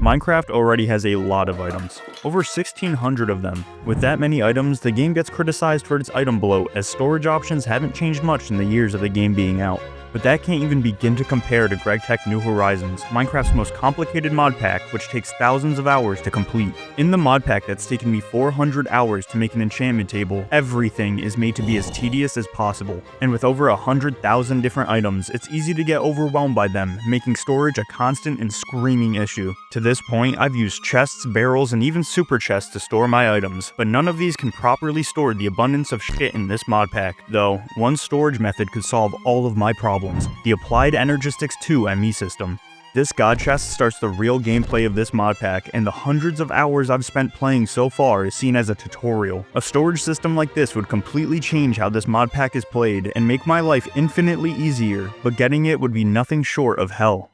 Minecraft already has a lot of items, over 1,600 of them. With that many items, the game gets criticized for its item bloat, as storage options haven't changed much in the years of the game being out. But that can't even begin to compare to GregTech New Horizons, Minecraft's most complicated mod pack, which takes thousands of hours to complete. In the mod pack that's taken me 400 hours to make an enchantment table, everything is made to be as tedious as possible. And with over 100,000 different items, it's easy to get overwhelmed by them, making storage a constant and screaming issue. To this point, I've used chests, barrels, and even super chests to store my items, but none of these can properly store the abundance of shit in this mod pack. Though, one storage method could solve all of my problems. The Applied Energistics 2 ME system. This god chest starts the real gameplay of this mod pack, and the hundreds of hours I've spent playing so far is seen as a tutorial. A storage system like this would completely change how this mod pack is played and make my life infinitely easier, but getting it would be nothing short of hell.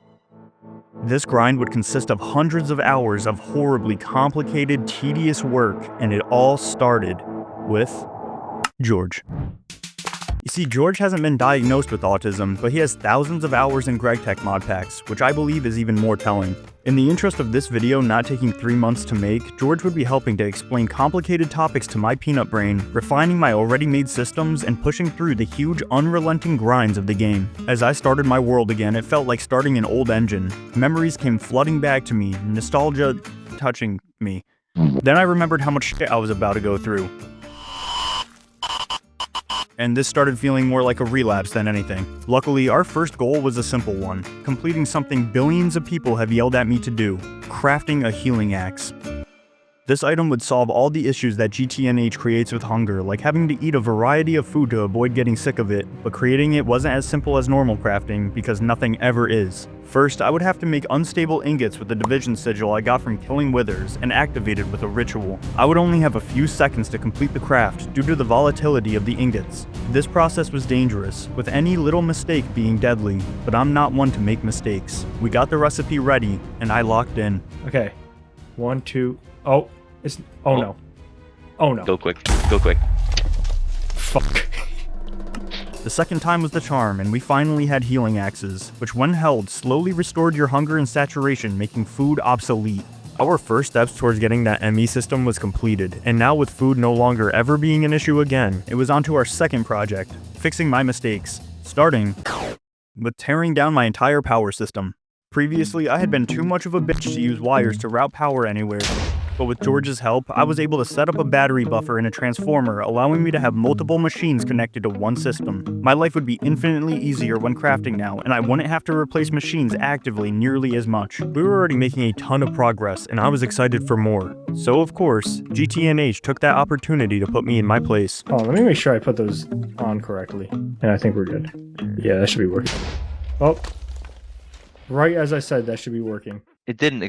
This grind would consist of hundreds of hours of horribly complicated, tedious work, and it all started with George. You see, George hasn't been diagnosed with autism, but he has thousands of hours in GregTech mod packs, which I believe is even more telling. In the interest of this video not taking 3 months to make, George would be helping to explain complicated topics to my peanut brain, refining my already made systems, and pushing through the huge, unrelenting grinds of the game. As I started my world again, it felt like starting an old engine. Memories came flooding back to me, nostalgia touching me. Then I remembered how much shit I was about to go through. And this started feeling more like a relapse than anything. Luckily, our first goal was a simple one, completing something billions of people have yelled at me to do, crafting a healing axe. This item would solve all the issues that GTNH creates with hunger, like having to eat a variety of food to avoid getting sick of it, but creating it wasn't as simple as normal crafting, because nothing ever is. First, I would have to make unstable ingots with the division sigil I got from killing withers, and activate it with a ritual. I would only have a few seconds to complete the craft due to the volatility of the ingots. This process was dangerous, with any little mistake being deadly, but I'm not one to make mistakes. We got the recipe ready, and I locked in. Okay. 1, 2, oh, it's, oh no. Oh no. Go quick, go quick. Fuck. The second time was the charm, and we finally had healing axes, which when held slowly restored your hunger and saturation, making food obsolete. Our first steps towards getting that ME system was completed, and now with food no longer ever being an issue again, it was on to our second project, fixing my mistakes, starting with tearing down my entire power system. Previously, I had been too much of a bitch to use wires to route power anywhere, but with George's help, I was able to set up a battery buffer and a transformer, allowing me to have multiple machines connected to one system. My life would be infinitely easier when crafting now, and I wouldn't have to replace machines actively nearly as much. We were already making a ton of progress, and I was excited for more. So of course, GTNH took that opportunity to put me in my place. Oh, let me make sure I put those on correctly. And I think we're good. Yeah, that should be working. Oh. Right as I said, that should be working. It didn't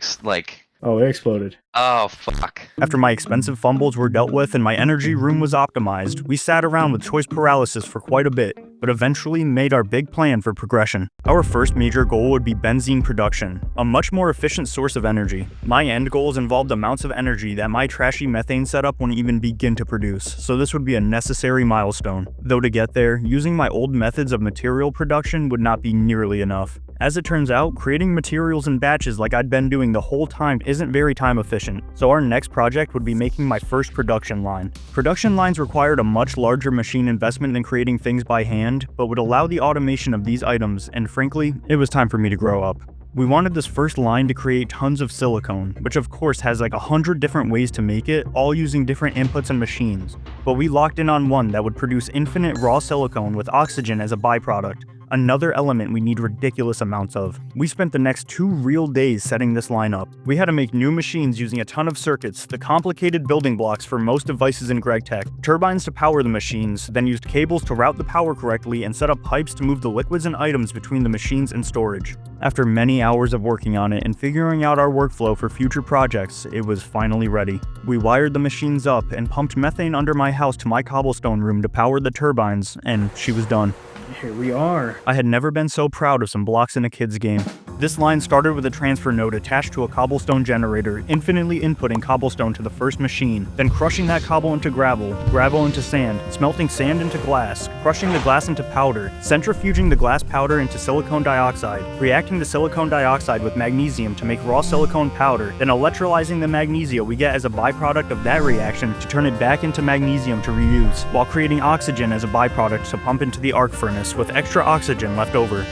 Oh, it exploded. Oh, fuck. After my expensive fumbles were dealt with and my energy room was optimized, we sat around with choice paralysis for quite a bit, but eventually made our big plan for progression. Our first major goal would be benzene production, a much more efficient source of energy. My end goals involved amounts of energy that my trashy methane setup wouldn't even begin to produce, so this would be a necessary milestone. Though to get there, using my old methods of material production would not be nearly enough. As it turns out, creating materials in batches like I'd been doing the whole time isn't very time efficient, so our next project would be making my first production line. Production lines required a much larger machine investment than creating things by hand, but would allow the automation of these items, and frankly, it was time for me to grow up. We wanted this first line to create tons of silicone, which of course has like 100 different ways to make it, all using different inputs and machines, but we locked in on one that would produce infinite raw silicone with oxygen as a byproduct. Another element we need ridiculous amounts of. We spent the next 2 real days setting this line up. We had to make new machines using a ton of circuits, the complicated building blocks for most devices in GregTech, turbines to power the machines, then used cables to route the power correctly and set up pipes to move the liquids and items between the machines and storage. After many hours of working on it and figuring out our workflow for future projects, it was finally ready. We wired the machines up and pumped methane under my house to my cobblestone room to power the turbines, and she was done. Here we are. I had never been so proud of some blocks in a kid's game. This line started with a transfer node attached to a cobblestone generator, infinitely inputting cobblestone to the first machine, then crushing that cobble into gravel, gravel into sand, smelting sand into glass, crushing the glass into powder, centrifuging the glass powder into silicone dioxide, reacting the silicone dioxide with magnesium to make raw silicone powder, then electrolyzing the magnesia we get as a byproduct of that reaction to turn it back into magnesium to reuse, while creating oxygen as a byproduct to pump into the arc furnace with extra oxygen left over.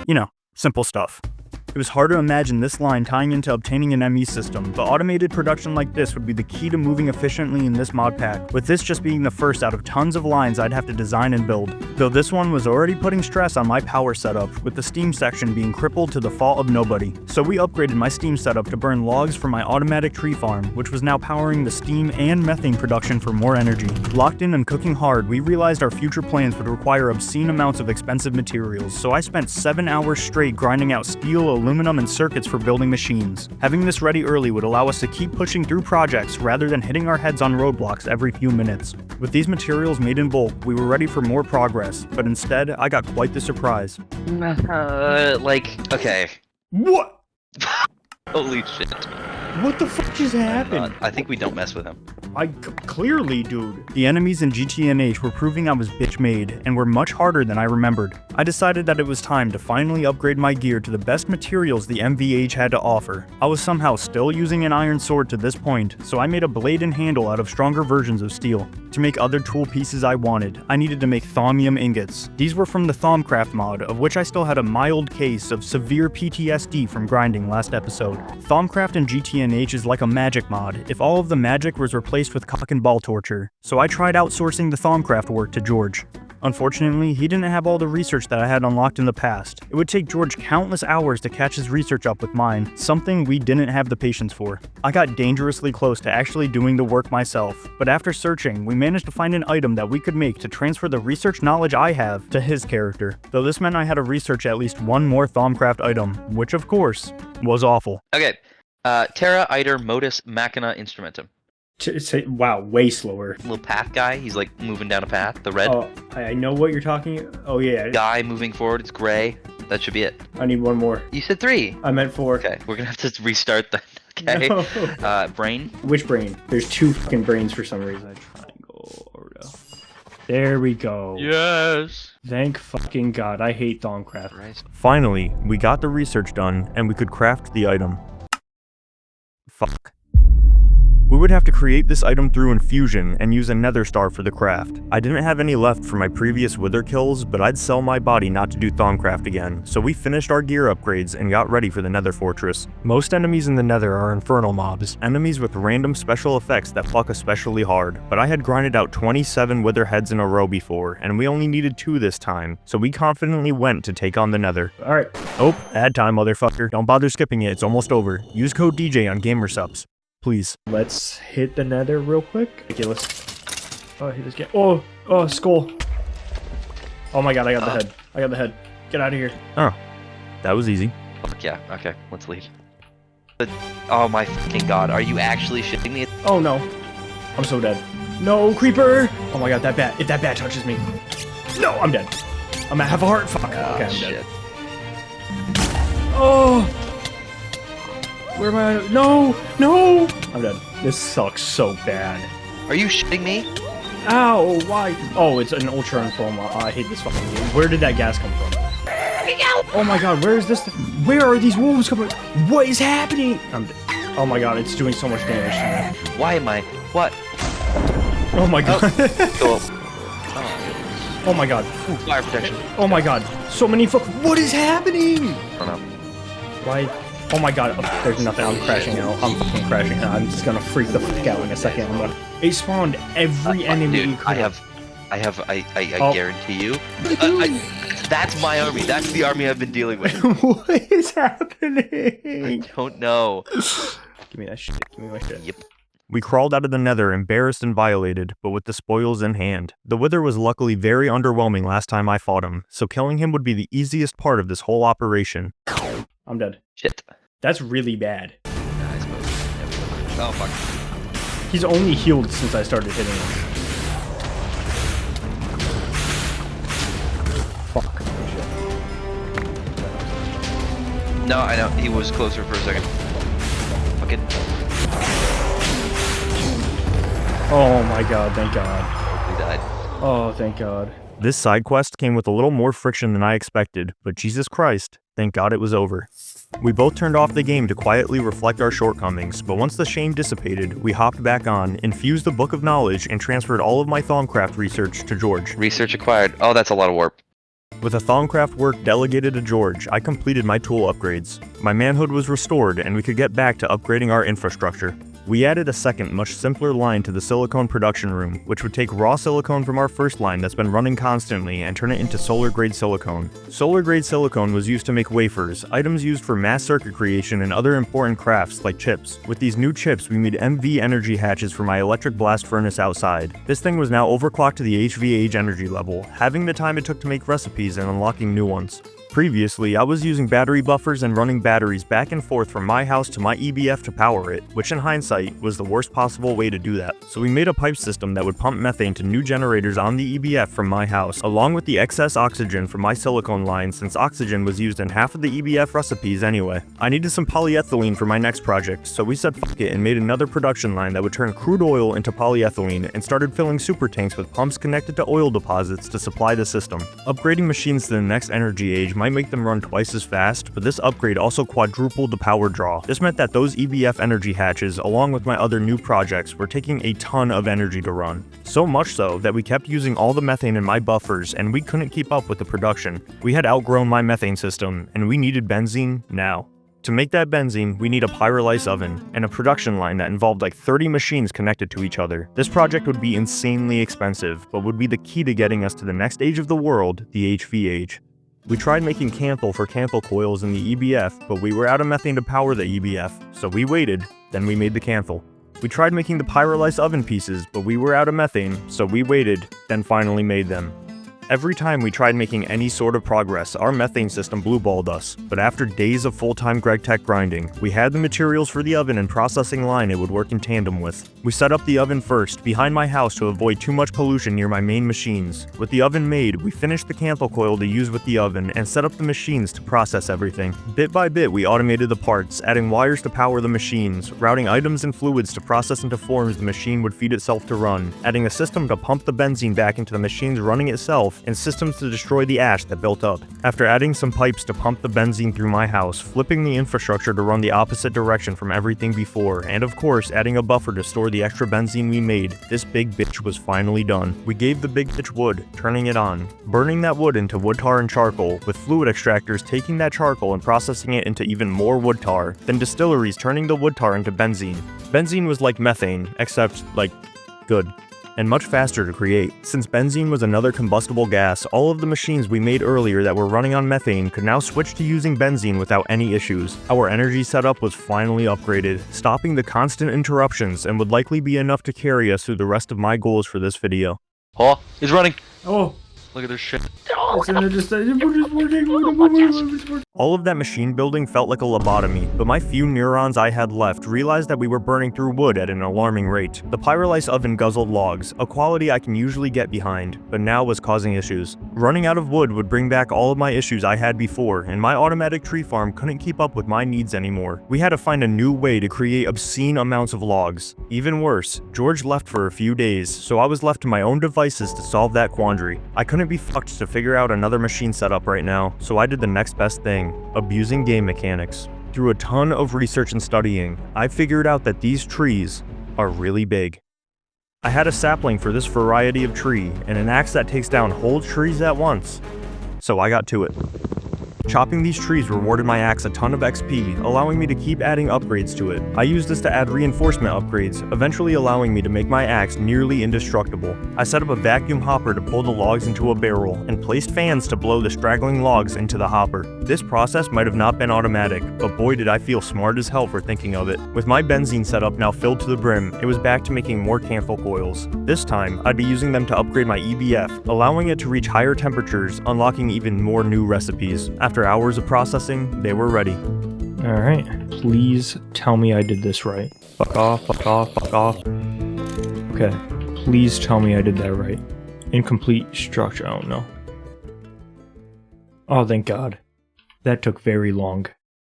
You know, simple stuff. It was hard to imagine this line tying into obtaining an ME system, but automated production like this would be the key to moving efficiently in this mod pack, with this just being the first out of tons of lines I'd have to design and build. Though this one was already putting stress on my power setup, with the steam section being crippled to the fault of nobody. So we upgraded my steam setup to burn logs from my automatic tree farm, which was now powering the steam and methane production for more energy. Locked in and cooking hard, we realized our future plans would require obscene amounts of expensive materials, so I spent 7 hours straight grinding out steel, aluminum, and circuits for building machines. Having this ready early would allow us to keep pushing through projects rather than hitting our heads on roadblocks every few minutes. With these materials made in bulk, we were ready for more progress, but instead, I got quite the surprise. Okay. What? Holy shit. What the fuck just happened? I think we don't mess with him. Clearly, dude. The enemies in GTNH were proving I was bitch made, and were much harder than I remembered. I decided that it was time to finally upgrade my gear to the best materials the MVH had to offer. I was somehow still using an iron sword to this point, so I made a blade and handle out of stronger versions of steel. To make other tool pieces I wanted, I needed to make thaumium ingots. These were from the Thaumcraft mod, of which I still had a mild case of severe PTSD from grinding last episode. Thaumcraft in GTNH is like a magic mod, if all of the magic was replaced with cock and ball torture, so I tried outsourcing the Thaumcraft work to George. Unfortunately, he didn't have all the research that I had unlocked in the past. It would take George countless hours to catch his research up with mine, something we didn't have the patience for. I got dangerously close to actually doing the work myself, but after searching, we managed to find an item that we could make to transfer the research knowledge I have to his character, though this meant I had to research at least one more Thaumcraft item, which of course, was awful. Okay. Terra iter modus machina instrumentum. Wow, way slower. Little path guy, he's like moving down a path, the red. Oh, I know what you're talking. Oh yeah. Guy moving forward, it's gray. That should be it. I need one more. You said 3. I meant 4. Okay, we're gonna have to restart that. Okay. No. Brain. Which brain? There's 2 fucking brains for some reason. Triangle, Ordo. There we go. Yes. Thank fucking God. I hate Thaumcraft. Right. Finally, we got the research done, and we could craft the item. Fuck. We would have to create this item through infusion and use a nether star for the craft. I didn't have any left from my previous wither kills, but I'd sell my body not to do Thaumcraft again, so we finished our gear upgrades and got ready for the nether fortress. Most enemies in the nether are infernal mobs, enemies with random special effects that fuck especially hard, but I had grinded out 27 wither heads in a row before, and we only needed 2 this time, so we confidently went to take on the nether. Alright. Oh, ad time, motherfucker. Don't bother skipping it, it's almost over. Use code DJ on Gamersubs. Please. Let's hit the nether real quick. Ridiculous. Oh, hit this guy. Oh, skull. Oh my God, I got the head. I got the head. Get out of here. Oh, that was easy. Fuck yeah, okay, let's leave. Oh my fucking God, are you actually shitting me? Oh no. I'm so dead. No, creeper! Oh my God, that bat. If that bat touches me. No, I'm dead. I'm at half a heart. Fuck. Okay, I'm dead. Oh! Where am I? No! No! I'm dead. This sucks so bad. Are you shitting me? Ow! Why? Oh, it's an ultra infoma. I hate this fucking game. Where did that gas come from? Oh my God, where is this? Where are these wolves coming? What is happening? I'm dead. Oh my God, it's doing so much damage to me. Why am I? What? Oh my God. Cool. Oh my God. Ooh, fire protection. Oh my God. So many What is happening? I don't know. Why? Oh my God. Oh, there's nothing. I'm crashing out. I'm fucking crashing out. I'm just gonna freak the fuck out in a second. It spawned every enemy. Dude, I guarantee you. That's my army. That's the army I've been dealing with. What is happening? I don't know. Give me that shit. Give me my shit. Yep. We crawled out of the nether embarrassed and violated, but with the spoils in hand. The wither was luckily very underwhelming last time I fought him, so killing him would be the easiest part of this whole operation. I'm dead. Shit. That's really bad. I suppose. Oh fuck. He's only healed since I started hitting him. Fuck. No, I know. He was closer for a second. Fucking. Oh my god, thank god. He died. Oh, thank god. This side quest came with a little more friction than I expected, but Jesus Christ, thank God it was over. We both turned off the game to quietly reflect our shortcomings, but once the shame dissipated, we hopped back on, infused the Book of Knowledge, and transferred all of my Thaumcraft research to George. Research acquired. Oh, that's a lot of warp. With a Thaumcraft work delegated to George, I completed my tool upgrades. My manhood was restored, and we could get back to upgrading our infrastructure. We added a second, much simpler line to the silicone production room, which would take raw silicone from our first line that's been running constantly and turn it into solar-grade silicone. Solar-grade silicone was used to make wafers, items used for mass circuit creation and other important crafts like chips. With these new chips, we made MV energy hatches for my electric blast furnace outside. This thing was now overclocked to the HVH energy level, having the time it took to make recipes and unlocking new ones. Previously, I was using battery buffers and running batteries back and forth from my house to my EBF to power it, which in hindsight was the worst possible way to do that. So we made a pipe system that would pump methane to new generators on the EBF from my house, along with the excess oxygen from my silicone line since oxygen was used in half of the EBF recipes anyway. I needed some polyethylene for my next project, so we said fuck it and made another production line that would turn crude oil into polyethylene and started filling super tanks with pumps connected to oil deposits to supply the system. Upgrading machines to the next energy age might make them run twice as fast, but this upgrade also quadrupled the power draw. This meant that those EBF energy hatches, along with my other new projects, were taking a ton of energy to run. So much so that we kept using all the methane in my buffers and we couldn't keep up with the production. We had outgrown my methane system, and we needed benzene now. To make that benzene, we need a pyrolysis oven and a production line that involved like 30 machines connected to each other. This project would be insanely expensive, but would be the key to getting us to the next age of the world, the HV age. We tried making canthal for canthal coils in the EBF, but we were out of methane to power the EBF, so we waited, then we made the canthal. We tried making the pyrolysis oven pieces, but we were out of methane, so we waited, then finally made them. Every time we tried making any sort of progress, our methane system blueballed us, but after days of full-time GregTech grinding, we had the materials for the oven and processing line it would work in tandem with. We set up the oven first, behind my house to avoid too much pollution near my main machines. With the oven made, we finished the canthal coil to use with the oven and set up the machines to process everything. Bit by bit, we automated the parts, adding wires to power the machines, routing items and fluids to process into forms the machine would feed itself to run, adding a system to pump the benzene back into the machines running itself, and systems to destroy the ash that built up. After adding some pipes to pump the benzene through my house, flipping the infrastructure to run the opposite direction from everything before, and of course adding a buffer to store the extra benzene we made, this big bitch was finally done. We gave the big bitch wood, turning it on, burning that wood into wood tar and charcoal, with fluid extractors taking that charcoal and processing it into even more wood tar, then distilleries turning the wood tar into benzene. Benzene was like methane, except, like, good. And much faster to create. Since benzene was another combustible gas, all of the machines we made earlier that were running on methane could now switch to using benzene without any issues. Our energy setup was finally upgraded, stopping the constant interruptions and would likely be enough to carry us through the rest of my goals for this video. Oh, he's running. Oh. Look at this shit. All of that machine building felt like a lobotomy, but my few neurons I had left realized that we were burning through wood at an alarming rate. The pyrolysis oven guzzled logs, a quality I can usually get behind, but now was causing issues. Running out of wood would bring back all of my issues I had before, and my automatic tree farm couldn't keep up with my needs anymore. We had to find a new way to create obscene amounts of logs. Even worse, George left for a few days, so I was left to my own devices to solve that quandary. I couldn't be fucked to figure out another machine setup right now, so I did the next best thing, abusing game mechanics. Through a ton of research and studying, I figured out that these trees are really big. I had a sapling for this variety of tree, and an axe that takes down whole trees at once, so I got to it. Chopping these trees rewarded my axe a ton of XP, allowing me to keep adding upgrades to it. I used this to add reinforcement upgrades, eventually allowing me to make my axe nearly indestructible. I set up a vacuum hopper to pull the logs into a barrel, and placed fans to blow the straggling logs into the hopper. This process might have not been automatic, but boy did I feel smart as hell for thinking of it. With my benzene setup now filled to the brim, it was back to making more canthal coils. This time, I'd be using them to upgrade my EBF, allowing it to reach higher temperatures, unlocking even more new recipes. After hours of processing, they were ready. Alright, please tell me I did this right. Fuck off, fuck off, fuck off. Okay, please tell me I did that right. Incomplete structure, I don't know. Oh, thank God. That took very long.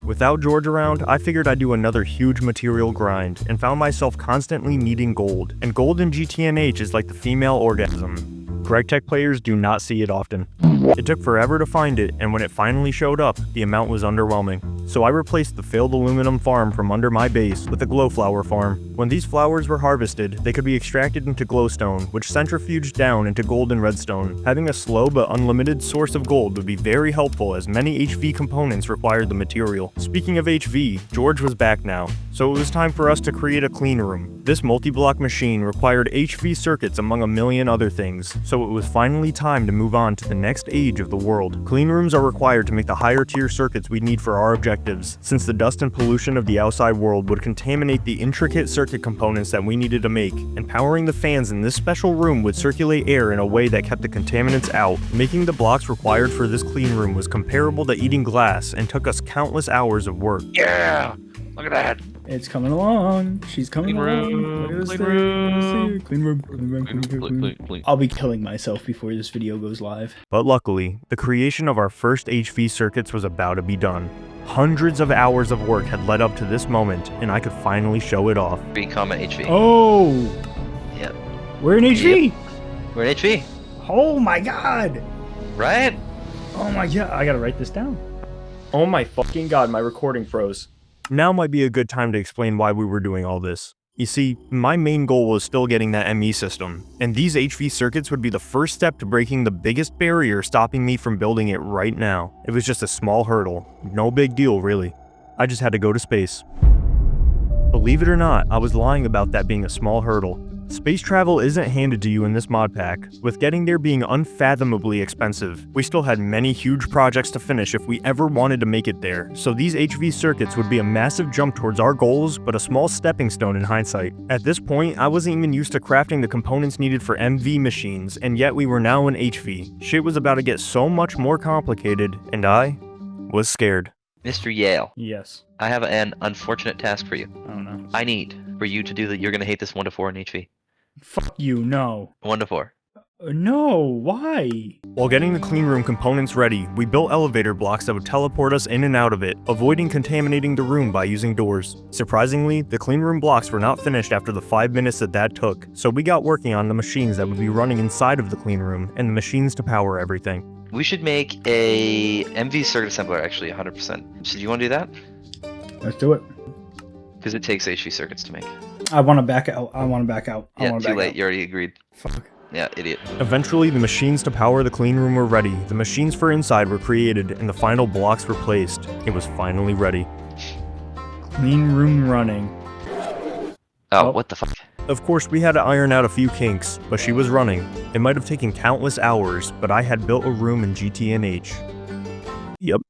Without George around, I figured I'd do another huge material grind, and found myself constantly needing gold. And gold in GTNH is like the female orgasm. GregTech players do not see it often. It took forever to find it, and when it finally showed up, the amount was underwhelming. So I replaced the failed aluminum farm from under my base with a glowflower farm. When these flowers were harvested, they could be extracted into glowstone, which centrifuged down into gold and redstone. Having a slow but unlimited source of gold would be very helpful, as many HV components required the material. Speaking of HV, George was back now, so it was time for us to create a clean room. This multi-block machine required HV circuits among a million other things, so it was finally time to move on to the next age of the world. Clean rooms are required to make the higher tier circuits we need for our objectives, since the dust and pollution of the outside world would contaminate the intricate circuit components that we needed to make, and powering the fans in this special room would circulate air in a way that kept the contaminants out. Making the blocks required for this clean room was comparable to eating glass and took us countless hours of work. Yeah! Look at that! It's coming along. She's coming along. Look at this thing. Clean room. I'll be killing myself before this video goes live. But luckily, the creation of our first HV circuits was about to be done. Hundreds of hours of work had led up to this moment, and I could finally show it off. Become an HV. Oh! Yep. We're in HV! Yep. We're in HV. Oh my god! Right? Oh my god, I gotta write this down. Oh my fucking god, my recording froze. Now might be a good time to explain why we were doing all this. You see, my main goal was still getting that ME system, and these HV circuits would be the first step to breaking the biggest barrier stopping me from building it right now. It was just a small hurdle. No big deal, really. I just had to go to space. Believe it or not, I was lying about that being a small hurdle. Space travel isn't handed to you in this mod pack, with getting there being unfathomably expensive. We still had many huge projects to finish if we ever wanted to make it there, so these HV circuits would be a massive jump towards our goals, but a small stepping stone in hindsight. At this point, I wasn't even used to crafting the components needed for MV machines, and yet we were now in HV. Shit was about to get so much more complicated, and I was scared. Mr. Yale. Yes. I have an unfortunate task for you. Oh no. I need for you to do that. You're gonna hate this 1 to 4 in HV. Fuck you, no. 1 to 4. No, why? While getting the clean room components ready, we built elevator blocks that would teleport us in and out of it, avoiding contaminating the room by using doors. Surprisingly, the clean room blocks were not finished after the 5 minutes that took, so we got working on the machines that would be running inside of the clean room, and the machines to power everything. We should make a MV circuit assembler, actually, 100%. So do you want to do that? Let's do it. Because it takes HV circuits to make. I want to back out. Yeah, too late. You already agreed. Fuck. Yeah, idiot. Eventually, the machines to power the clean room were ready, the machines for inside were created, and the final blocks were placed. It was finally ready. Clean room running. Oh, what the fuck? Of course, we had to iron out a few kinks, but she was running. It might have taken countless hours, but I had built a room in GTNH. Yep.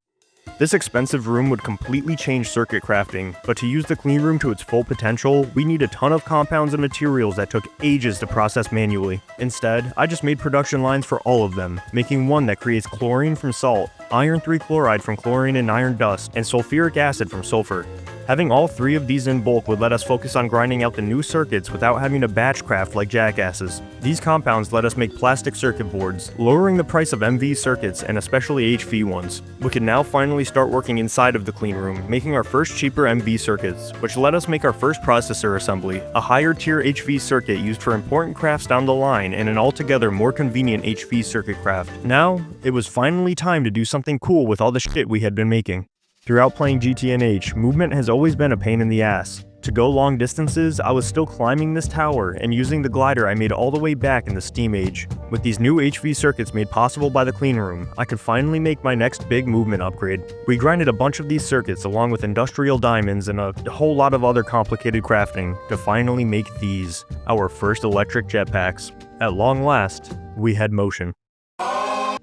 This expensive room would completely change circuit crafting, but to use the clean room to its full potential, we need a ton of compounds and materials that took ages to process manually. Instead, I just made production lines for all of them, making one that creates chlorine from salt, iron 3 chloride from chlorine and iron dust, and sulfuric acid from sulfur. Having all 3 of these in bulk would let us focus on grinding out the new circuits without having to batch craft like jackasses. These compounds let us make plastic circuit boards, lowering the price of MV circuits and especially HV ones. We could now finally start working inside of the clean room, making our first cheaper MV circuits, which let us make our first processor assembly, a higher tier HV circuit used for important crafts down the line and an altogether more convenient HV circuit craft. Now, it was finally time to do something cool with all the shit we had been making. Throughout playing GTNH, movement has always been a pain in the ass. To go long distances, I was still climbing this tower and using the glider I made all the way back in the Steam Age. With these new HV circuits made possible by the clean room, I could finally make my next big movement upgrade. We grinded a bunch of these circuits along with industrial diamonds and a whole lot of other complicated crafting to finally make these, our first electric jetpacks. At long last, we had motion.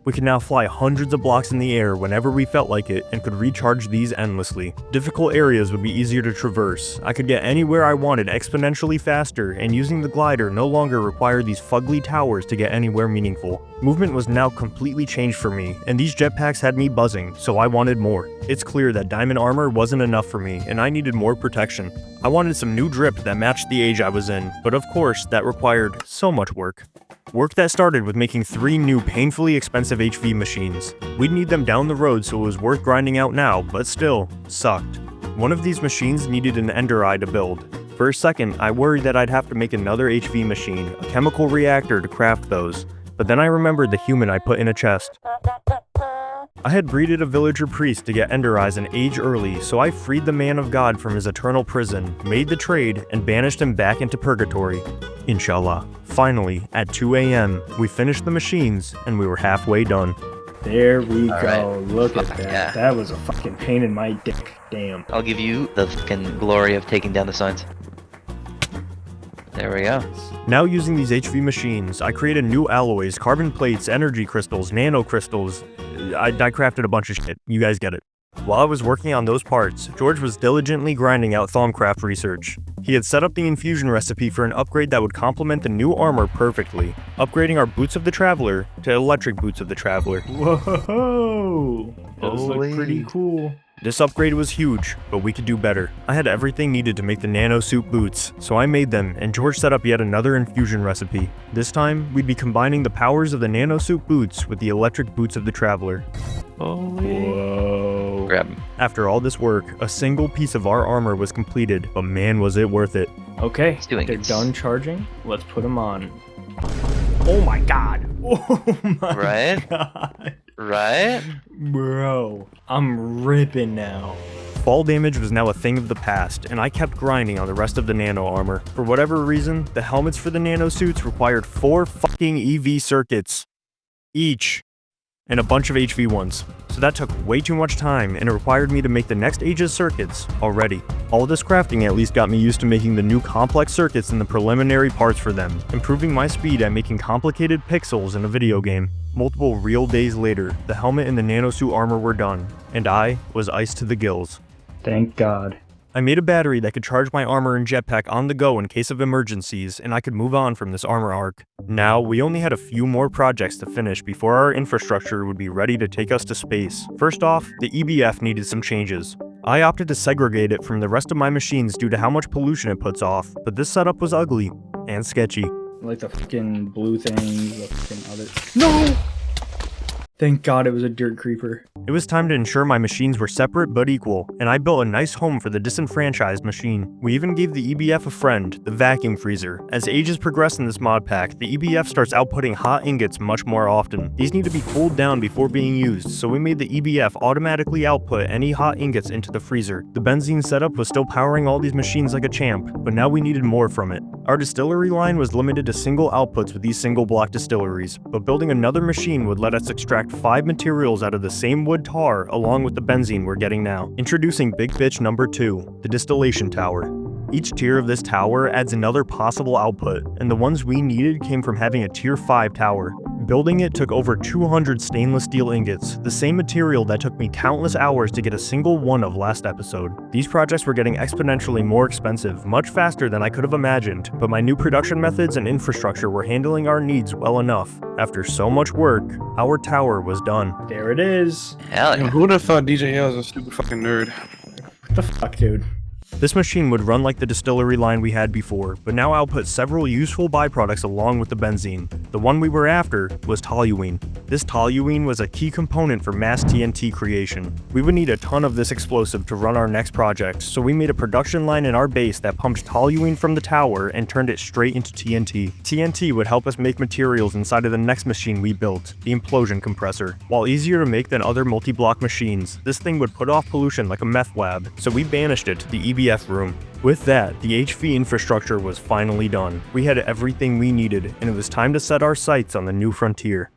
We could now fly hundreds of blocks in the air whenever we felt like it and could recharge these endlessly. Difficult areas would be easier to traverse. I could get anywhere I wanted exponentially faster, and using the glider no longer required these fugly towers to get anywhere meaningful. Movement was now completely changed for me, and these jetpacks had me buzzing, so I wanted more. It's clear that diamond armor wasn't enough for me, and I needed more protection. I wanted some new drip that matched the age I was in, but of course, that required so much work. Work that started with making 3 new painfully expensive HV machines. We'd need them down the road, so it was worth grinding out now, but still, sucked. One of these machines needed an ender eye to build. For a second, I worried that I'd have to make another HV machine, a chemical reactor to craft those, but then I remembered the human I put in a chest. I had breeded a villager priest to get ender eyes an age early, so I freed the man of God from his eternal prison, made the trade, and banished him back into purgatory. Inshallah. Finally, at 2 a.m., we finished the machines, and we were halfway done. There we All go. right. Look at Fuck that. yeah. That was a fucking pain in my dick. Damn. I'll give you the fucking glory of taking down the signs. There we go. Now using these HV machines, I created new alloys, carbon plates, energy crystals, nano crystals. I crafted a bunch of shit. You guys get it. While I was working on those parts, George was diligently grinding out Thaumcraft research. He had set up the infusion recipe for an upgrade that would complement the new armor perfectly, upgrading our Boots of the Traveler to electric Boots of the Traveler. Whoa! Those look pretty cool. This upgrade was huge, but we could do better. I had everything needed to make the nano suit boots, so I made them, and George set up yet another infusion recipe. This time, we'd be combining the powers of the nano suit boots with the electric Boots of the Traveler. Whoa. Grab him. After all this work, a single piece of our armor was completed, but man was it worth it. Okay, It's doing they're it. done charging. Let's put them on. Oh my god. Oh my Right? god. Right? Bro, I'm ripping now. Fall damage was now a thing of the past, and I kept grinding on the rest of the nano armor. For whatever reason, the helmets for the nano suits required 4 fucking EV circuits each, and a bunch of HV ones. So that took way too much time, and it required me to make the next Aegis circuits already. All this crafting at least got me used to making the new complex circuits and the preliminary parts for them, improving my speed at making complicated pixels in a video game. Multiple real days later, the helmet and the nanosuit armor were done, and I was iced to the gills. Thank God. I made a battery that could charge my armor and jetpack on the go in case of emergencies, and I could move on from this armor arc. Now, we only had a few more projects to finish before our infrastructure would be ready to take us to space. First off, the EBF needed some changes. I opted to segregate it from the rest of my machines due to how much pollution it puts off, but this setup was ugly and sketchy. Like the fucking blue thing, the fucking other. No! Thank God it was a dirt creeper. It was time to ensure my machines were separate but equal, and I built a nice home for the disenfranchised machine. We even gave the EBF a friend, the vacuum freezer. As ages progress in this mod pack, the EBF starts outputting hot ingots much more often. These need to be cooled down before being used, so we made the EBF automatically output any hot ingots into the freezer. The Benzene setup was still powering all these machines like a champ, but now we needed more from it. Our distillery line was limited to single outputs with these single block distilleries, but building another machine would let us extract 5 materials out of the same wood tar along with the benzene we're getting now. Introducing Big Bitch number 2, the Distillation Tower. Each tier of this tower adds another possible output, and the ones we needed came from having a tier 5 tower. Building it took over 200 stainless steel ingots, the same material that took me countless hours to get a single one of last episode. These projects were getting exponentially more expensive, much faster than I could have imagined, but my new production methods and infrastructure were handling our needs well enough. After so much work, our tower was done. There it is. Hell Yo, yeah. who would have thought DjYale was a stupid fucking nerd? What the fuck, dude? This machine would run like the distillery line we had before, but now output several useful byproducts along with the benzene. The one we were after was toluene. This toluene was a key component for mass TNT creation. We would need a ton of this explosive to run our next project, so we made a production line in our base that pumped toluene from the tower and turned it straight into TNT. TNT would help us make materials inside of the next machine we built, the implosion compressor. While easier to make than other multi-block machines, this thing would put off pollution like a meth lab, so we banished it to the EBF room. With that, the HV infrastructure was finally done. We had everything we needed, and it was time to set our sights on the new frontier.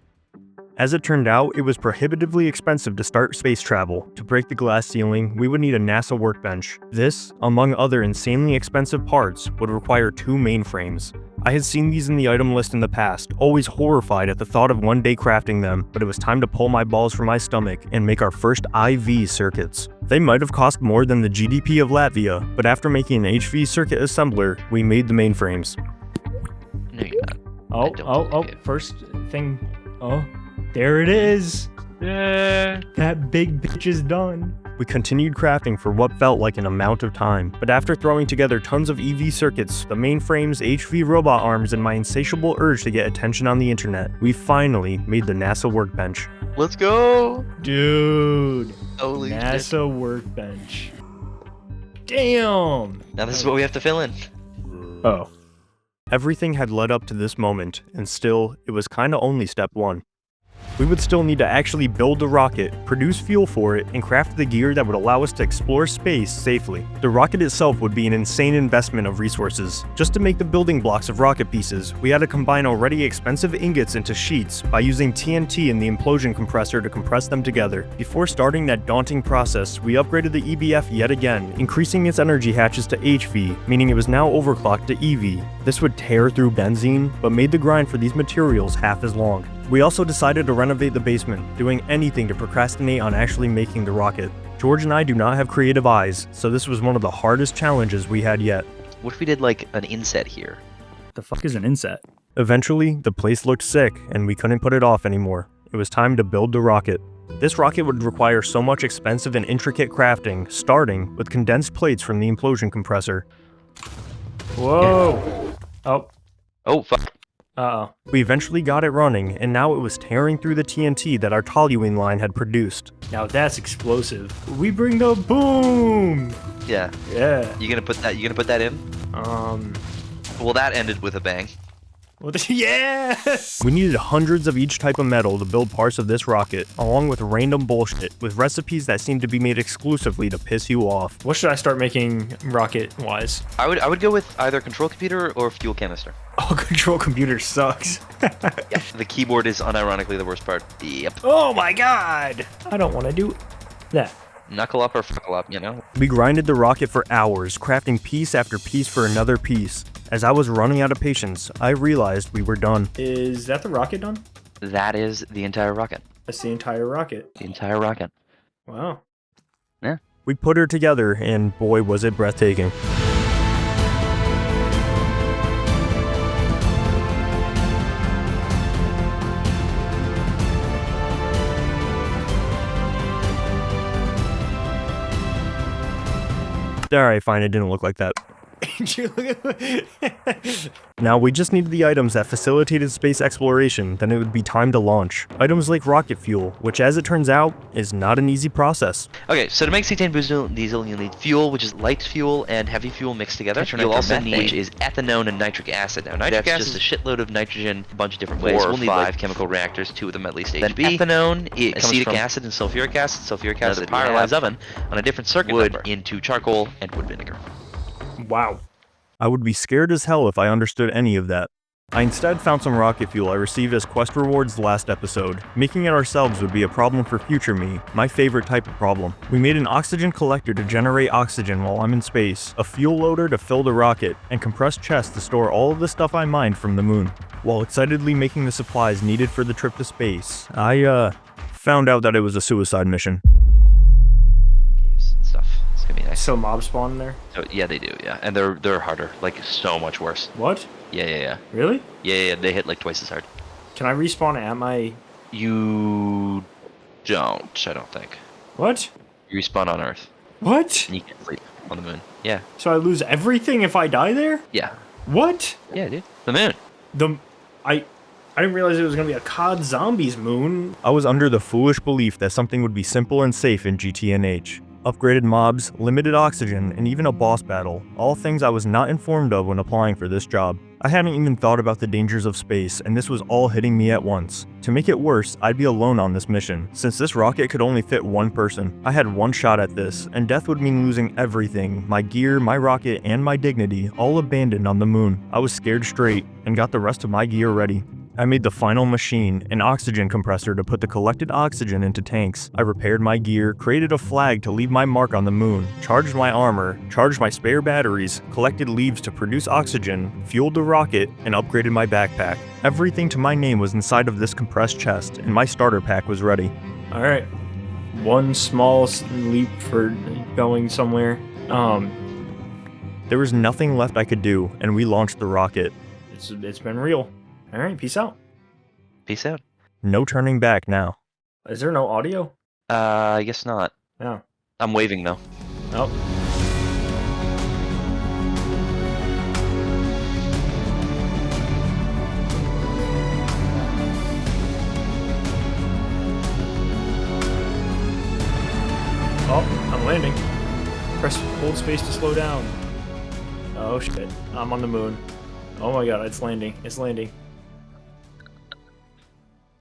As it turned out, it was prohibitively expensive to start space travel. To break the glass ceiling, we would need a NASA workbench. This, among other insanely expensive parts, would require 2 mainframes. I had seen these in the item list in the past, always horrified at the thought of one day crafting them, but it was time to pull my balls from my stomach and make our first IV circuits. They might have cost more than the GDP of Latvia, but after making an HV circuit assembler, we made the mainframes. No, you're not. Oh, first thing. Oh, there it is. Yeah. That big bitch is done. We continued crafting for what felt like an amount of time, but after throwing together tons of EV circuits, the mainframes, HV robot arms, and my insatiable urge to get attention on the internet, we finally made the NASA workbench. Let's go! Dude. Holy shit. NASA workbench. Damn. Now this is what we have to fill in. Oh. Everything had led up to this moment, and still, it was kinda only step one. We would still need to actually build the rocket, produce fuel for it, and craft the gear that would allow us to explore space safely. The rocket itself would be an insane investment of resources. Just to make the building blocks of rocket pieces, we had to combine already expensive ingots into sheets by using TNT in the implosion compressor to compress them together. Before starting that daunting process, we upgraded the EBF yet again, increasing its energy hatches to HV, meaning it was now overclocked to EV. This would tear through benzene, but made the grind for these materials half as long. We also decided to renovate the basement, doing anything to procrastinate on actually making the rocket. George and I do not have creative eyes, so this was one of the hardest challenges we had yet. What if we did like an inset here? The fuck is an inset? Eventually, the place looked sick, and we couldn't put it off anymore. It was time to build the rocket. This rocket would require so much expensive and intricate crafting, starting with condensed plates from the implosion compressor. Whoa. Oh. Oh, fuck. Uh-oh. We eventually got it running, and now it was tearing through the TNT that our toluene line had produced. Now that's explosive. We bring the boom. Yeah. Yeah. You gonna put that in? Well, that ended with a bang. Yeah! We needed hundreds of each type of metal to build parts of this rocket, along with random bullshit, with recipes that seemed to be made exclusively to piss you off. What should I start making rocket-wise? I would go with either control computer or fuel canister. Oh, control computer sucks. Yeah, the keyboard is unironically the worst part. Yep. Oh my god! I don't want to do that. Knuckle up or fuckle up, you know? We grinded the rocket for hours, crafting piece after piece for another piece. As I was running out of patience, I realized we were done. Is that the rocket done? That is the entire rocket. That's the entire rocket. The entire rocket. Wow. Yeah. We put her together, and boy was it breathtaking. Alright, fine, it didn't look like that. Now we just needed the items that facilitated space exploration, then it would be time to launch. Items like rocket fuel, which as it turns out, is not an easy process. Okay, so to make cetane boost diesel, you'll need fuel, which is light fuel and heavy fuel mixed together. You'll also need, which is ethanone and nitric acid. Now, nitric acid is just a shitload of nitrogen, a bunch of different ways. We'll need 5 chemical reactors, 2 of them at least HB. Then ethanone, acetic acid, and sulfuric acid. Sulfuric acid pyrolyzed oven on a different circuit wood into charcoal and wood vinegar. Wow. I would be scared as hell if I understood any of that. I instead found some rocket fuel I received as quest rewards last episode. Making it ourselves would be a problem for future me, my favorite type of problem. We made an oxygen collector to generate oxygen while I'm in space, a fuel loader to fill the rocket, and compressed chests to store all of the stuff I mined from the moon. While excitedly making the supplies needed for the trip to space, I found out that it was a suicide mission. Caves and stuff. It's gonna be nice. So mob spawn in there? Oh, yeah, they do, yeah. And they're harder, like so much worse. What? Yeah. Really? Yeah, they hit like twice as hard. Can I respawn at my... You don't, I don't think. What? You respawn on Earth. What? And you can sleep on the moon. Yeah. So I lose everything if I die there? Yeah. What? Yeah, dude. The moon. I didn't realize it was gonna be a COD Zombies moon. I was under the foolish belief that something would be simple and safe in GTNH. Upgraded mobs, limited oxygen, and even a boss battle, all things I was not informed of when applying for this job. I hadn't even thought about the dangers of space, and this was all hitting me at once. To make it worse, I'd be alone on this mission. Since this rocket could only fit one person, I had one shot at this, and death would mean losing everything, my gear, my rocket, and my dignity, all abandoned on the moon. I was scared straight, and got the rest of my gear ready. I made the final machine, an oxygen compressor to put the collected oxygen into tanks. I repaired my gear, created a flag to leave my mark on the moon, charged my armor, charged my spare batteries, collected leaves to produce oxygen, fueled the rocket, and upgraded my backpack. Everything to my name was inside of this compressed chest, and my starter pack was ready. Alright. One small leap for going somewhere. There was nothing left I could do, and we launched the rocket. It's been real. Alright, peace out. Peace out. No turning back now. Is there no audio? I guess not. No. I'm waving though. Oh. Oh, I'm landing. Press hold space to slow down. Oh shit, I'm on the moon. Oh my god, it's landing. It's landing.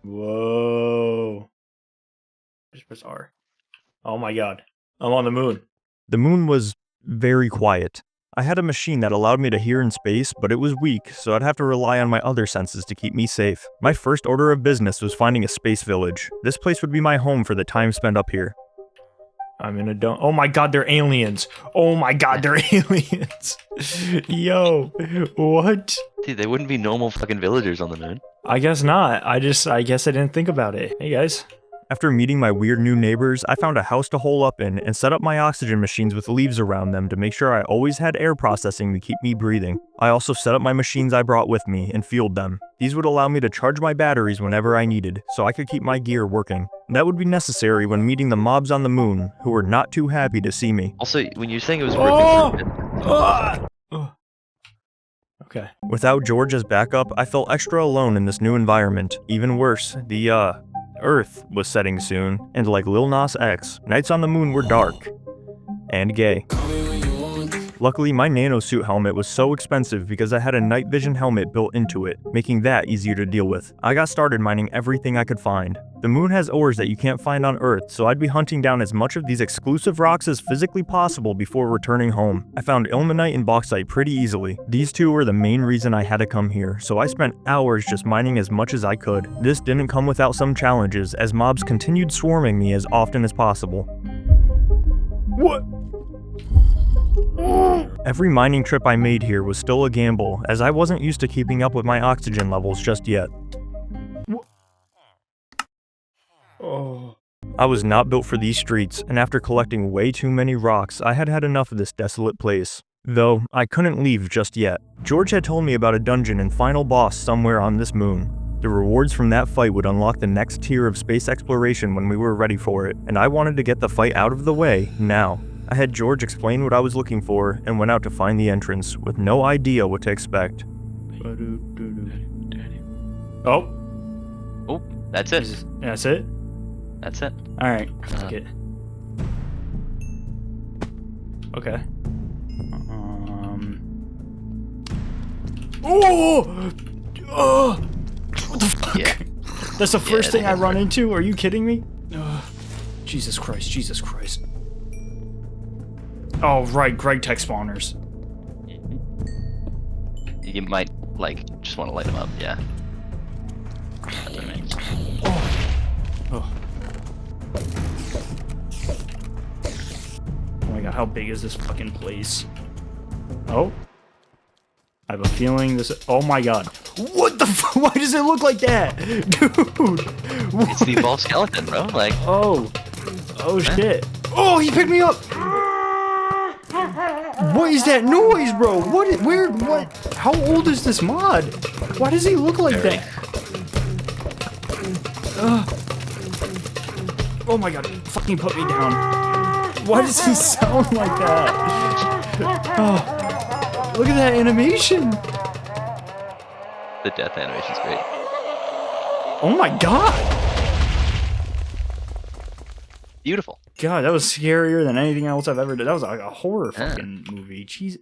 Whoa. Just press R. Oh my god, I'm on the moon. The moon was very quiet. I had a machine that allowed me to hear in space, but it was weak, so I'd have to rely on my other senses to keep me safe. My first order of business was finding a space village. This place would be my home for the time spent up here. I'm in a dome. Oh my god, they're aliens. Oh my god, they're aliens. Yo, what? Dude, they wouldn't be normal fucking villagers on the moon. I guess not. I guess I didn't think about it. Hey guys. After meeting my weird new neighbors, I found a house to hole up in and set up my oxygen machines with leaves around them to make sure I always had air processing to keep me breathing. I also set up my machines I brought with me and fueled them. These would allow me to charge my batteries whenever I needed, so I could keep my gear working. That would be necessary when meeting the mobs on the moon, who were not too happy to see me. Also, when you're saying it was working Okay. Without George as backup, I felt extra alone in this new environment. Even worse, the Earth was setting soon, and like Lil Nas X, nights on the moon were dark. And gay. Luckily, my Nano suit helmet was so expensive because I had a night vision helmet built into it, making that easier to deal with. I got started mining everything I could find. The moon has ores that you can't find on Earth, so I'd be hunting down as much of these exclusive rocks as physically possible before returning home. I found ilmenite and bauxite pretty easily. These two were the main reason I had to come here, so I spent hours just mining as much as I could. This didn't come without some challenges, as mobs continued swarming me as often as possible. What? Every mining trip I made here was still a gamble, as I wasn't used to keeping up with my oxygen levels just yet. Oh. I was not built for these streets, and after collecting way too many rocks, I had had enough of this desolate place. Though, I couldn't leave just yet. George had told me about a dungeon and final boss somewhere on this moon. The rewards from that fight would unlock the next tier of space exploration when we were ready for it, and I wanted to get the fight out of the way now. I had George explain what I was looking for and went out to find the entrance, with no idea what to expect. Oh. Oh, that's it. That's it? That's it. Alright. Get. Okay. Oh! Oh! What the fuck? Yeah. That's the first thing I run into? Are you kidding me? Jesus Christ, Jesus Christ. Oh, right, GregTech spawners. You might, like, just want to light them up, yeah. Oh. Oh my god, how big is this fucking place? Oh. I have a feeling this. Oh my god. What the fuck? Why does it look like that? Dude. It's the evolved skeleton, bro. Like. Oh. Oh shit. Oh, he picked me up. What is that noise, bro? What? How old is this mod? Why does he look like that? Oh my god, fucking put me down. Why does he sound like that? Oh, look at that animation. The death animation's great. Oh my god. Beautiful. God, that was scarier than anything else I've ever done. That was like a horror fucking movie. Jeez.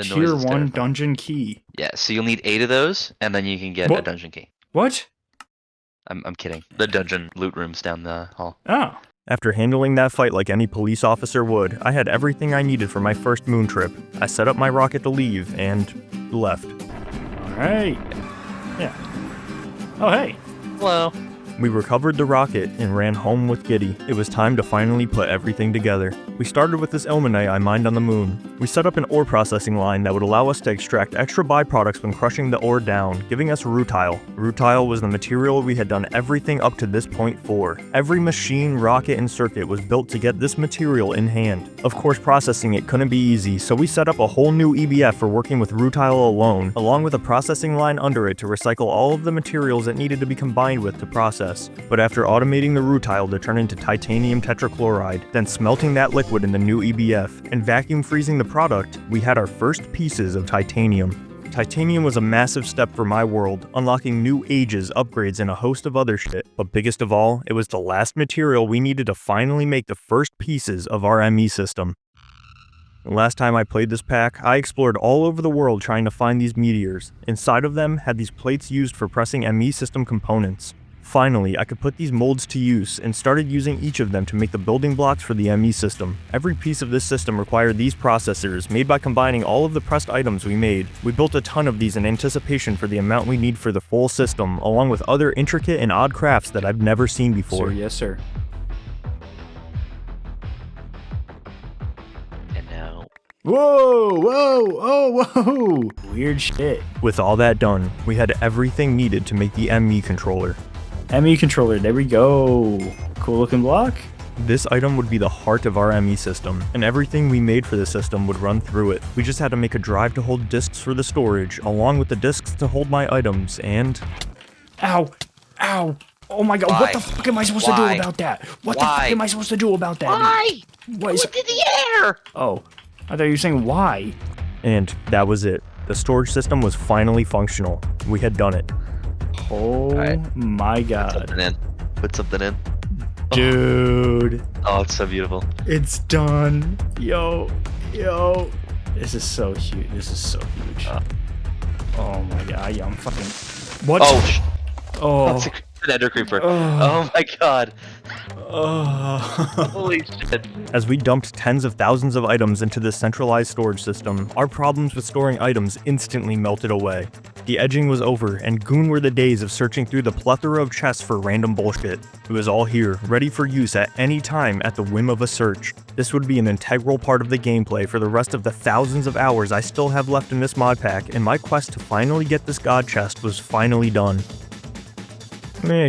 Tier 1 dungeon key. Yeah, so you'll need 8 of those, and then you can get a dungeon key. What? I'm kidding. The dungeon loot room's down the hall. Oh. After handling that fight like any police officer would, I had everything I needed for my first moon trip. I set up my rocket to leave, and left. Alright. Yeah. Oh, hey. Hello. We recovered the rocket and ran home with Giddy. It was time to finally put everything together. We started with this ilmenite I mined on the moon. We set up an ore processing line that would allow us to extract extra byproducts when crushing the ore down, giving us rutile. Rutile was the material we had done everything up to this point for. Every machine, rocket, and circuit was built to get this material in hand. Of course, processing it couldn't be easy, so we set up a whole new EBF for working with rutile alone, along with a processing line under it to recycle all of the materials it needed to be combined with to process. process. But after automating the rutile to turn into titanium tetrachloride, then smelting that liquid in the new EBF, and vacuum freezing the product, we had our first pieces of titanium. Titanium was a massive step for my world, unlocking new ages, upgrades, and a host of other shit. But biggest of all, it was the last material we needed to finally make the first pieces of our ME system. The last time I played this pack, I explored all over the world trying to find these meteors. Inside of them had these plates used for pressing ME system components. Finally, I could put these molds to use and started using each of them to make the building blocks for the ME system. Every piece of this system required these processors, made by combining all of the pressed items we made. We built a ton of these in anticipation for the amount we need for the full system, along with other intricate and odd crafts that I've never seen before. Sir, yes, sir. And now... Whoa, whoa, oh, whoa! Weird shit. With all that done, we had everything needed to make the ME controller. ME controller, there we go. Cool looking block. This item would be the heart of our ME system, and everything we made for the system would run through it. We just had to make a drive to hold disks for the storage, along with the disks to hold my items, and... Ow! Ow! Oh my god, Why? what the fuck am I supposed to do Why? about that? What the Why? fuck am I supposed to do about that? Why? What is... Look at the air! Oh, I thought you were saying why. And that was it. The storage system was finally functional. We had done it. Oh Alright. my Put god. something in. Put something in. Dude, Oh, it's so beautiful. it's done. Yo. This is so huge. This is so huge. Oh my god, yeah, I'm fucking... What? Oh, Oh. that's an ender creeper. Oh. Oh my god. Oh. Holy shit. As we dumped tens of thousands of items into this centralized storage system, our problems with storing items instantly melted away. The edging was over, and goon were the days of searching through the plethora of chests for random bullshit. It was all here, ready for use at any time at the whim of a search. This would be an integral part of the gameplay for the rest of the thousands of hours I still have left in this mod pack, and my quest to finally get this god chest was finally done.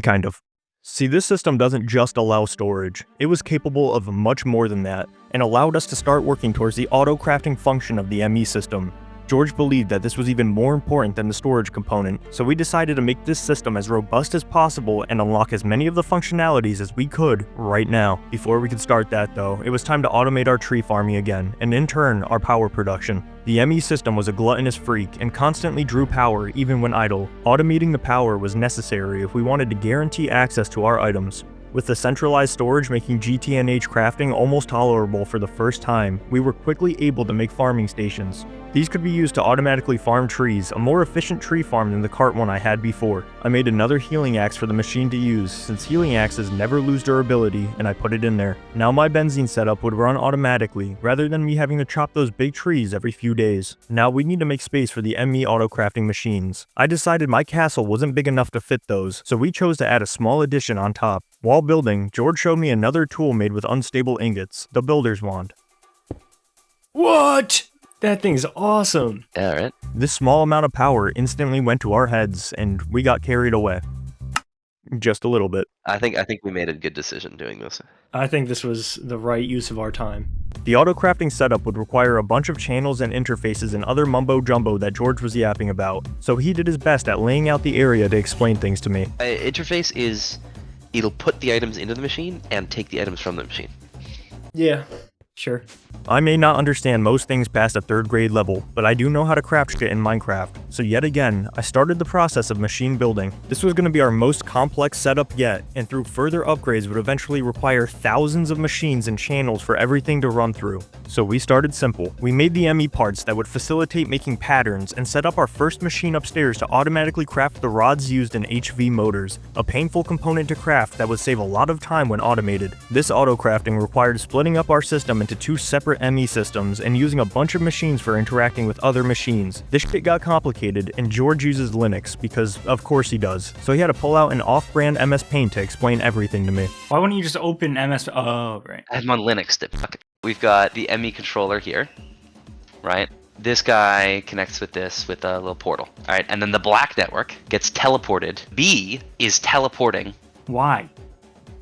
Kind of. See, this system doesn't just allow storage. It was capable of much more than that, and allowed us to start working towards the auto-crafting function of the ME system. George believed that this was even more important than the storage component, so we decided to make this system as robust as possible and unlock as many of the functionalities as we could right now. Before we could start that though, it was time to automate our tree farming again, and in turn, our power production. The ME system was a gluttonous freak and constantly drew power even when idle. Automating the power was necessary if we wanted to guarantee access to our items. With the centralized storage making GTNH crafting almost tolerable for the first time, we were quickly able to make farming stations. These could be used to automatically farm trees, a more efficient tree farm than the cart one I had before. I made another healing axe for the machine to use, since healing axes never lose durability, and I put it in there. Now my benzene setup would run automatically, rather than me having to chop those big trees every few days. Now we need to make space for the ME auto-crafting machines. I decided my castle wasn't big enough to fit those, so we chose to add a small addition on top. While building, George showed me another tool made with unstable ingots, the builder's wand. What? That thing's awesome. Alright. This small amount of power instantly went to our heads, and we got carried away. Just a little bit. I think we made a good decision doing this. I think this was the right use of our time. The auto-crafting setup would require a bunch of channels and interfaces and other mumbo-jumbo that George was yapping about, so he did his best at laying out the area to explain things to me. Interface is... it'll put the items into the machine and take the items from the machine. Yeah, sure. I may not understand most things past a 3rd grade level, but I do know how to craft shit in Minecraft, so yet again, I started the process of machine building. This was going to be our most complex setup yet, and through further upgrades would eventually require thousands of machines and channels for everything to run through. So we started simple. We made the ME parts that would facilitate making patterns and set up our first machine upstairs to automatically craft the rods used in HV motors, a painful component to craft that would save a lot of time when automated. This auto-crafting required splitting up our system into 2 separate ME systems and using a bunch of machines for interacting with other machines. This shit got complicated, and George uses Linux because of course he does, so he had to pull out an off-brand MS Paint to explain everything to me. Why wouldn't you just open MS? Oh, right. I'm on Linux. We've got the ME controller here, right? This guy connects with this with a little portal, all right? And then the black network gets teleported. B is teleporting. Why?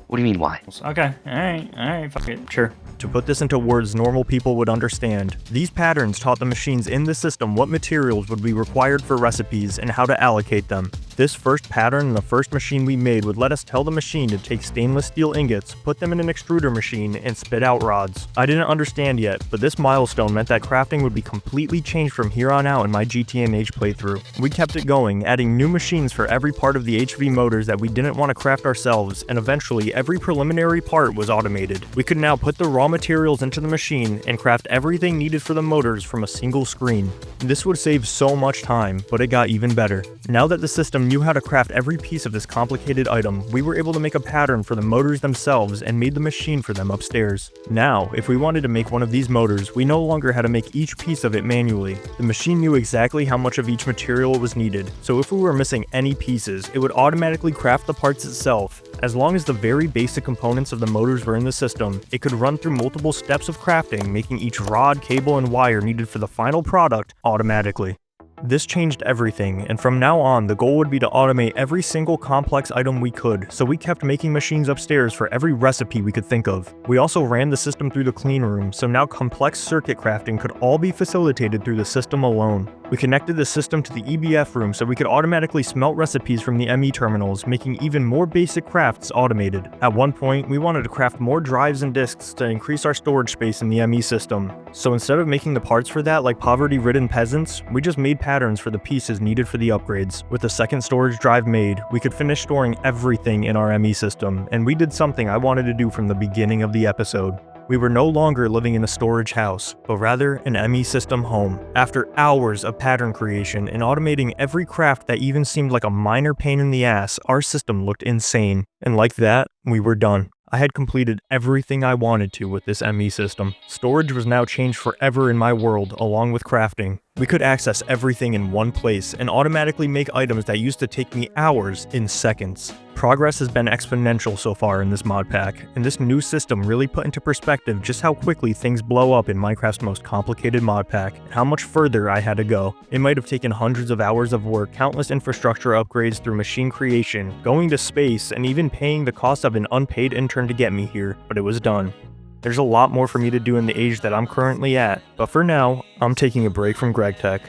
What do you mean, why? Okay, alright, fuck it, sure. To put this into words normal people would understand, these patterns taught the machines in the system what materials would be required for recipes and how to allocate them. This first pattern in the first machine we made would let us tell the machine to take stainless steel ingots, put them in an extruder machine, and spit out rods. I didn't understand yet, but this milestone meant that crafting would be completely changed from here on out in my GTNH playthrough. We kept it going, adding new machines for every part of the HV motors that we didn't want to craft ourselves, and eventually every preliminary part was automated. We could now put the raw materials into the machine and craft everything needed for the motors from a single screen. This would save so much time, but it got even better. Now that the system knew how to craft every piece of this complicated item, we were able to make a pattern for the motors themselves and made the machine for them upstairs. Now, if we wanted to make one of these motors, we no longer had to make each piece of it manually. The machine knew exactly how much of each material was needed, so if we were missing any pieces, it would automatically craft the parts itself. As long as the very basic components of the motors were in the system, it could run through multiple steps of crafting, making each rod, cable, and wire needed for the final product automatically. This changed everything, and from now on, the goal would be to automate every single complex item we could, so we kept making machines upstairs for every recipe we could think of. We also ran the system through the clean room, so now complex circuit crafting could all be facilitated through the system alone. We connected the system to the EBF room so we could automatically smelt recipes from the ME terminals, making even more basic crafts automated. At one point, we wanted to craft more drives and disks to increase our storage space in the ME system. So instead of making the parts for that like poverty-ridden peasants, we just made patterns for the pieces needed for the upgrades. With the second storage drive made, we could finish storing everything in our ME system, and we did something I wanted to do from the beginning of the episode. We were no longer living in a storage house, but rather an ME system home. After hours of pattern creation and automating every craft that even seemed like a minor pain in the ass, our system looked insane. And like that, we were done. I had completed everything I wanted to with this ME system. Storage was now changed forever in my world, along with crafting. We could access everything in one place and automatically make items that used to take me hours in seconds. Progress has been exponential so far in this mod pack, and this new system really put into perspective just how quickly things blow up in Minecraft's most complicated mod pack, and how much further I had to go. It might have taken hundreds of hours of work, countless infrastructure upgrades through machine creation, going to space, and even paying the cost of an unpaid intern to get me here, but it was done. There's a lot more for me to do in the age that I'm currently at, but for now, I'm taking a break from GregTech.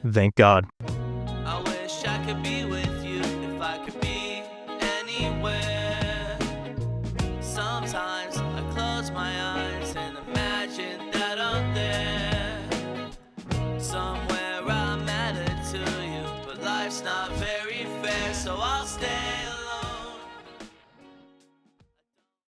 Thank God. I wish I could be with you if I could be anywhere. Sometimes I close my eyes and imagine that I'm there. Somewhere I matter to you, but life's not very fair, so I'll stay